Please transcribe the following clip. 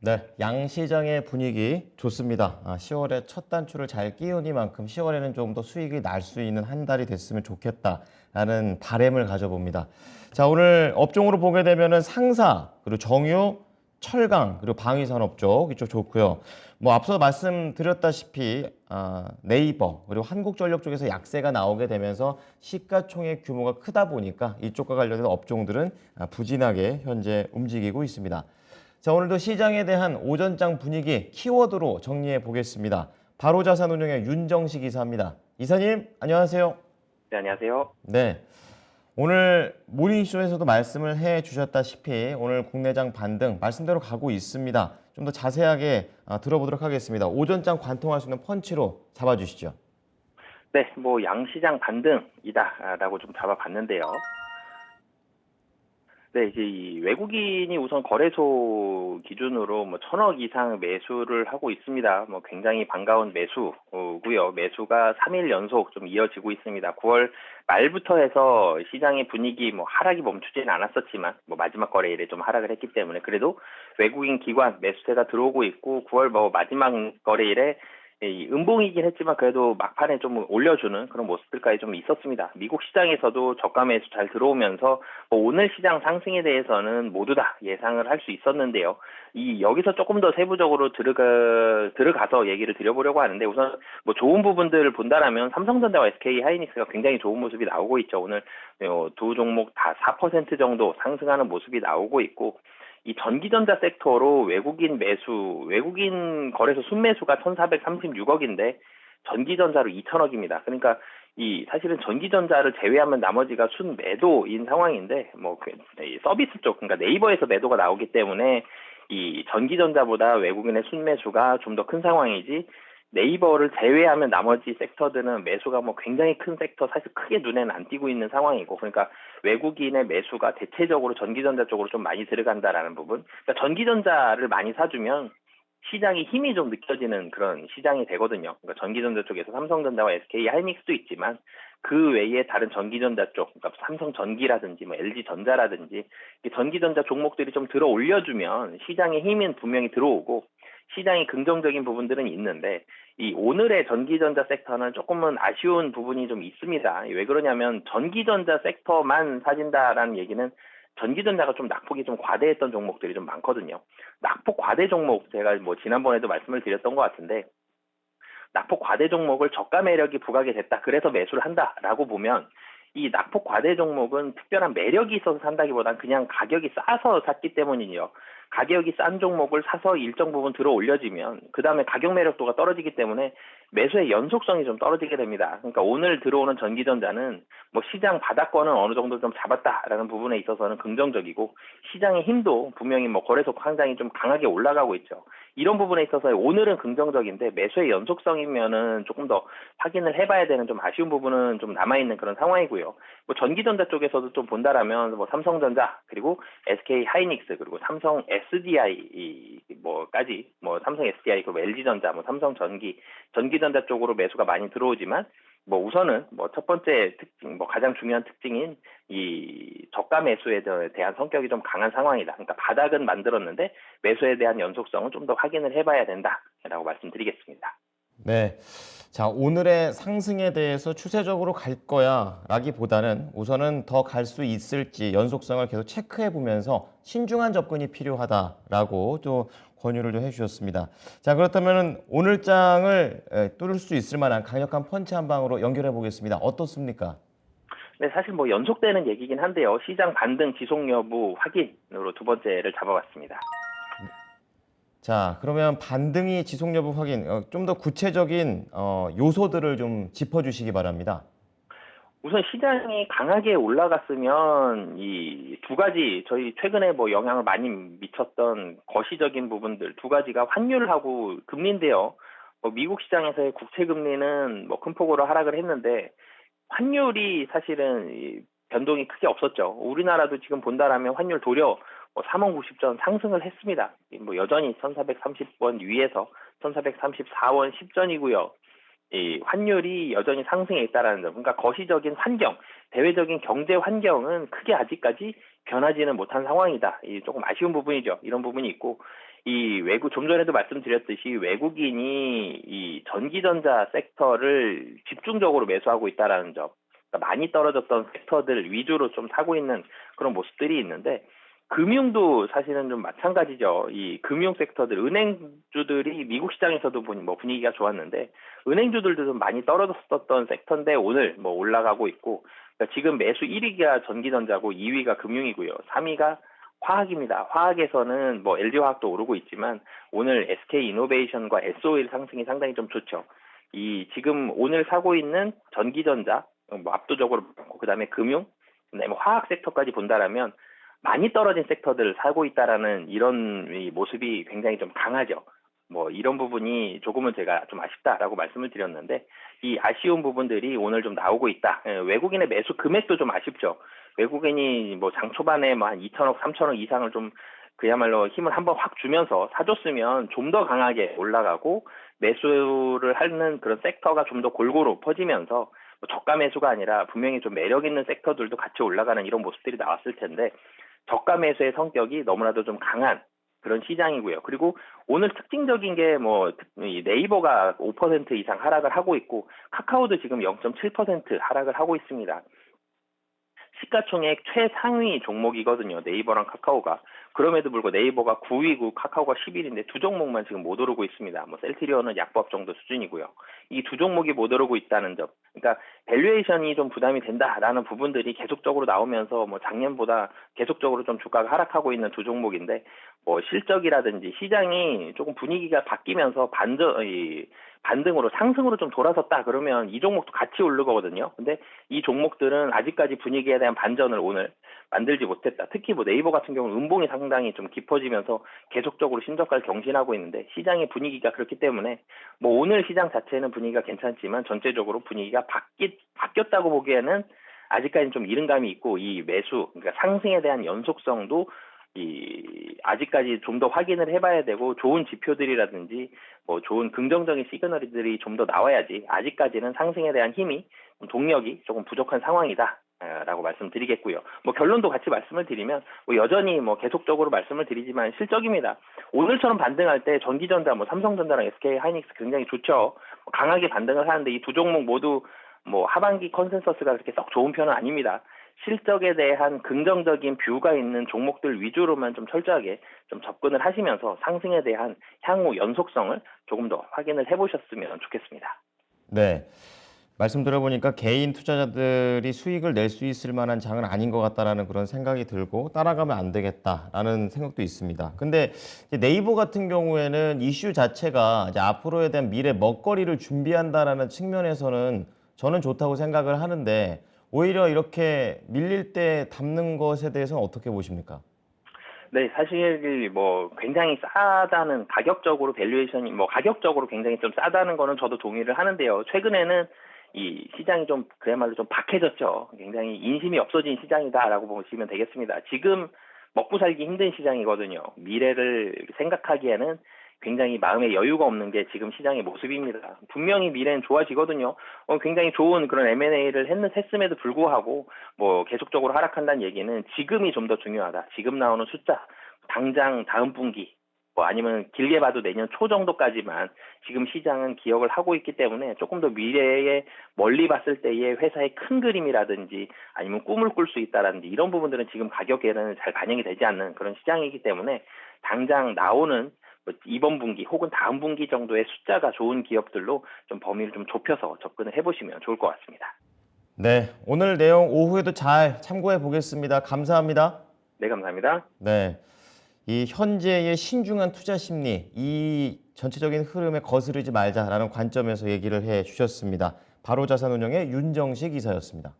네, 양시장의 분위기 좋습니다. 10월에 첫 단추를 잘 끼우니만큼 10월에는 좀 더 수익이 날 수 있는 한 달이 됐으면 좋겠다라는 바람을 가져봅니다. 자, 오늘 업종으로 보게 되면은 상사, 그리고 정유, 철강, 그리고 방위산업 쪽 이쪽 좋고요. 뭐 앞서 말씀드렸다시피 네이버 그리고 한국전력 쪽에서 약세가 나오게 되면서 시가총액 규모가 크다 보니까 이쪽과 관련된 업종들은 부진하게 현재 움직이고 있습니다. 자, 오늘도 시장에 대한 오전장 분위기 키워드로 정리해 보겠습니다. 바로자산운용의 윤정식 이사입니다. 이사님, 안녕하세요. 네, 안녕하세요. 네. 오늘 모닝쇼에서도 말씀을 해 주셨다시피 오늘 국내장 반등 말씀대로 가고 있습니다. 좀 더 자세하게 들어보도록 하겠습니다. 오전장 관통할 수 있는 펀치로 잡아주시죠. 네, 뭐 양시장 반등이다라고 좀 잡아봤는데요. 네, 이제 이 외국인이 우선 거래소 기준으로 뭐 1,000억 이상 매수를 하고 있습니다. 뭐 굉장히 반가운 매수고요. 매수가 3일 연속 좀 이어지고 있습니다. 9월 말부터 해서 시장의 분위기 뭐 하락이 멈추지는 않았었지만 뭐 마지막 거래일에 좀 하락을 했기 때문에 그래도 외국인 기관 매수세가 들어오고 있고 9월 뭐 마지막 거래일에 이 음봉이긴 했지만 그래도 막판에 좀 올려주는 그런 모습들까지 좀 있었습니다. 미국 시장에서도 저가 매수 잘 들어오면서 뭐 오늘 시장 상승에 대해서는 모두 다 예상을 할 수 있었는데요. 여기서 조금 더 세부적으로 들어가서 얘기를 드려보려고 하는데 우선 뭐 좋은 부분들을 본다라면 삼성전자와 SK 하이닉스가 굉장히 좋은 모습이 나오고 있죠. 오늘 두 종목 다 4% 정도 상승하는 모습이 나오고 있고 이 전기전자 섹터로 외국인 거래소 순매수가 1,436억인데 전기전자로 2,000억입니다. 그러니까 이 사실은 전기전자를 제외하면 나머지가 순매도인 상황인데 이 서비스 쪽 그러니까 네이버에서 매도가 나오기 때문에 이 전기전자보다 외국인의 순매수가 좀 더 큰 상황이지 네이버를 제외하면 나머지 섹터들은 매수가 뭐 굉장히 큰 섹터 사실 크게 눈에는 안 띄고 있는 상황이고 그러니까 외국인의 매수가 대체적으로 전기전자 쪽으로 좀 많이 들어간다라는 부분. 그러니까 전기전자를 많이 사주면 시장이 힘이 좀 느껴지는 그런 시장이 되거든요. 그러니까 전기전자 쪽에서 삼성전자와 SK 하이닉스도 있지만 그 외에 다른 전기전자 쪽, 그러니까 삼성전기라든지 뭐 LG전자라든지 전기전자 종목들이 좀 들어 올려주면 시장의 힘은 분명히 들어오고 시장이 긍정적인 부분들은 있는데 이 오늘의 전기전자 섹터는 조금은 아쉬운 부분이 좀 있습니다. 왜 그러냐면 전기전자 섹터만 사진다라는 얘기는 전기전자가 좀 낙폭이 좀 과대했던 종목들이 좀 많거든요. 낙폭 과대 종목 제가 뭐 지난번에도 말씀을 드렸던 것 같은데 낙폭 과대 종목을 저가 매력이 부각이 됐다. 그래서 매수를 한다라고 보면 이 낙폭 과대 종목은 특별한 매력이 있어서 산다기보단 그냥 가격이 싸서 샀기 때문이요. 가격이 싼 종목을 사서 일정 부분 들어 올려지면 그 다음에 가격 매력도가 떨어지기 때문에 매수의 연속성이 좀 떨어지게 됩니다. 그러니까 오늘 들어오는 전기전자는 뭐 시장 바닥권은 어느 정도 좀 잡았다라는 부분에 있어서는 긍정적이고 시장의 힘도 분명히 뭐 거래소 상장이 좀 강하게 올라가고 있죠. 이런 부분에 있어서 오늘은 긍정적인데 매수의 연속성이면은 조금 더 확인을 해봐야 되는 좀 아쉬운 부분은 좀 남아있는 그런 상황이고요. 뭐 전기전자 쪽에서도 좀 본다라면 뭐 삼성전자 그리고 SK 하이닉스 그리고 삼성 SDI 뭐까지 뭐 삼성 SDI 그리고 LG전자 뭐 삼성전기 전기전자 쪽으로 매수가 많이 들어오지만 뭐 우선은 뭐 첫 번째 특징 뭐 가장 중요한 특징인 이 저가 매수에 대한 성격이 좀 강한 상황이다. 그러니까 바닥은 만들었는데 매수에 대한 연속성은 좀 더 확인을 해봐야 된다라고 말씀드리겠습니다. 네. 자, 오늘의 상승에 대해서 추세적으로 갈 거야 라기보다는 우선은 더 갈 수 있을지 연속성을 계속 체크해 보면서 신중한 접근이 필요하다라고 또 권유를 좀 해주셨습니다. 자, 그렇다면 오늘 장을 뚫을 수 있을 만한 강력한 펀치 한 방으로 연결해 보겠습니다. 어떻습니까? 네, 사실 뭐 연속되는 얘기긴 한데요. 시장 반등 지속 여부 확인으로 두 번째를 잡아봤습니다. 자, 그러면 반등이 지속 여부 확인, 좀 더 구체적인 요소들을 좀 짚어주시기 바랍니다. 우선 시장이 강하게 올라갔으면 이 두 가지 저희 최근에 뭐 영향을 많이 미쳤던 거시적인 부분들 두 가지가 환율하고 금리인데요. 미국 시장에서의 국채 금리는 뭐 큰 폭으로 하락을 했는데 환율이 사실은 이 변동이 크게 없었죠. 우리나라도 지금 본다라면 환율 도려 3원 90전 상승을 했습니다. 뭐 여전히 1,430원 위에서 1,434원 10전이고요. 이 환율이 여전히 상승해 있다라는 점. 그러니까 거시적인 환경, 대외적인 경제 환경은 크게 아직까지 변하지는 못한 상황이다. 이 조금 아쉬운 부분이죠. 이런 부분이 있고 좀 전에도 말씀드렸듯이 외국인이 이 전기전자 섹터를 집중적으로 매수하고 있다라는 점, 그러니까 많이 떨어졌던 섹터들 위주로 좀 사고 있는 그런 모습들이 있는데, 금융도 사실은 좀 마찬가지죠. 이 금융 섹터들, 은행주들이 미국 시장에서도 뭐 분위기가 좋았는데, 은행주들도 좀 많이 떨어졌었던 섹터인데 오늘 뭐 올라가고 있고, 그러니까 지금 매수 1위가 전기전자고 2위가 금융이고요. 3위가 화학입니다. 화학에서는 뭐 LG화학도 오르고 있지만 오늘 SK이노베이션과 SO일 상승이 상당히 좀 좋죠. 지금 오늘 사고 있는 전기전자 뭐 압도적으로 많고, 그다음에 금융, 그다음에 화학 섹터까지 본다라면 많이 떨어진 섹터들을 사고 있다라는 이런 이 모습이 굉장히 좀 강하죠. 뭐 이런 부분이 조금은 제가 좀 아쉽다라고 말씀을 드렸는데, 이 아쉬운 부분들이 오늘 좀 나오고 있다. 외국인의 매수 금액도 좀 아쉽죠. 외국인이 뭐 장 초반에 뭐 한 2천억, 3천억 이상을 좀 그야말로 힘을 한번 확 주면서 사줬으면 좀 더 강하게 올라가고, 매수를 하는 그런 섹터가 좀 더 골고루 퍼지면서 뭐 저가 매수가 아니라 분명히 좀 매력 있는 섹터들도 같이 올라가는 이런 모습들이 나왔을 텐데, 저가 매수의 성격이 너무나도 좀 강한 그런 시장이고요. 그리고 오늘 특징적인 게 뭐 네이버가 5% 이상 하락을 하고 있고, 카카오도 지금 0.7% 하락을 하고 있습니다. 시가총액 최상위 종목이거든요. 네이버랑 카카오가. 그럼에도 불구하고 네이버가 9위고 카카오가 11위인데 두 종목만 지금 못 오르고 있습니다. 뭐 셀트리온은 약보합 정도 수준이고요. 이 두 종목이 못 오르고 있다는 점. 그러니까 밸류에이션이 좀 부담이 된다라는 부분들이 계속적으로 나오면서 뭐 작년보다 계속적으로 좀 주가가 하락하고 있는 두 종목인데, 뭐 실적이라든지 시장이 조금 분위기가 바뀌면서 반등으로 상승으로 좀 돌아섰다 그러면 이 종목도 같이 오르거든요. 근데 이 종목들은 아직까지 분위기에 대한 반전을 오늘 만들지 못했다. 특히 뭐 네이버 같은 경우는 음봉이 상당히 좀 깊어지면서 계속적으로 신저가를 경신하고 있는데, 시장의 분위기가 그렇기 때문에 뭐 오늘 시장 자체는 분위기가 괜찮지만 전체적으로 분위기가 바뀌었다고 보기에는 아직까지는 좀 이른 감이 있고, 이 매수, 그러니까 상승에 대한 연속성도 아직까지 좀 더 확인을 해봐야 되고, 좋은 지표들이라든지 뭐 좋은 긍정적인 시그널들이 좀 더 나와야지, 아직까지는 상승에 대한 힘이, 동력이 조금 부족한 상황이다 라고 말씀드리겠고요. 뭐 결론도 같이 말씀을 드리면, 뭐 여전히 뭐 계속적으로 말씀을 드리지만 실적입니다. 오늘처럼 반등할 때 전기전자, 뭐 삼성전자랑 SK 하이닉스 굉장히 좋죠. 강하게 반등을 하는데 이 두 종목 모두 뭐 하반기 컨센서스가 그렇게 썩 좋은 편은 아닙니다. 실적에 대한 긍정적인 뷰가 있는 종목들 위주로만 좀 철저하게 좀 접근을 하시면서 상승에 대한 향후 연속성을 조금 더 확인을 해보셨으면 좋겠습니다. 네. 말씀 들어보니까 개인 투자자들이 수익을 낼 수 있을 만한 장은 아닌 것 같다라는 그런 생각이 들고, 따라가면 안 되겠다라는 생각도 있습니다. 근데 네이버 같은 경우에는 이슈 자체가 이제 앞으로에 대한 미래 먹거리를 준비한다라는 측면에서는 저는 좋다고 생각을 하는데, 오히려 이렇게 밀릴 때 담는 것에 대해서는 어떻게 보십니까? 네, 사실 뭐 굉장히 싸다는, 가격적으로 밸류에이션이 뭐 가격적으로 굉장히 좀 싸다는 거는 저도 동의를 하는데요. 최근에는 이 시장이 좀 그야말로 좀 박해졌죠. 굉장히 인심이 없어진 시장이다라고 보시면 되겠습니다. 지금 먹고 살기 힘든 시장이거든요. 미래를 생각하기에는 굉장히 마음에 여유가 없는 게 지금 시장의 모습입니다. 분명히 미래는 좋아지거든요. 굉장히 좋은 그런 M&A를 했음에도 불구하고 뭐 계속적으로 하락한다는 얘기는 지금이 좀 더 중요하다. 지금 나오는 숫자, 당장 다음 분기, 뭐 아니면 길게 봐도 내년 초 정도까지만 지금 시장은 기억을 하고 있기 때문에, 조금 더 미래에 멀리 봤을 때의 회사의 큰 그림이라든지 아니면 꿈을 꿀 수 있다라든지 이런 부분들은 지금 가격에는 잘 반영이 되지 않는 그런 시장이기 때문에, 당장 나오는 뭐 이번 분기 혹은 다음 분기 정도의 숫자가 좋은 기업들로 좀 범위를 좀 좁혀서 접근을 해보시면 좋을 것 같습니다. 네, 오늘 내용 오후에도 잘 참고해 보겠습니다. 감사합니다. 네, 감사합니다. 네. 이 현재의 신중한 투자 심리, 이 전체적인 흐름에 거스르지 말자라는 관점에서 얘기를 해 주셨습니다. 바로자산운용의 윤정식 이사였습니다.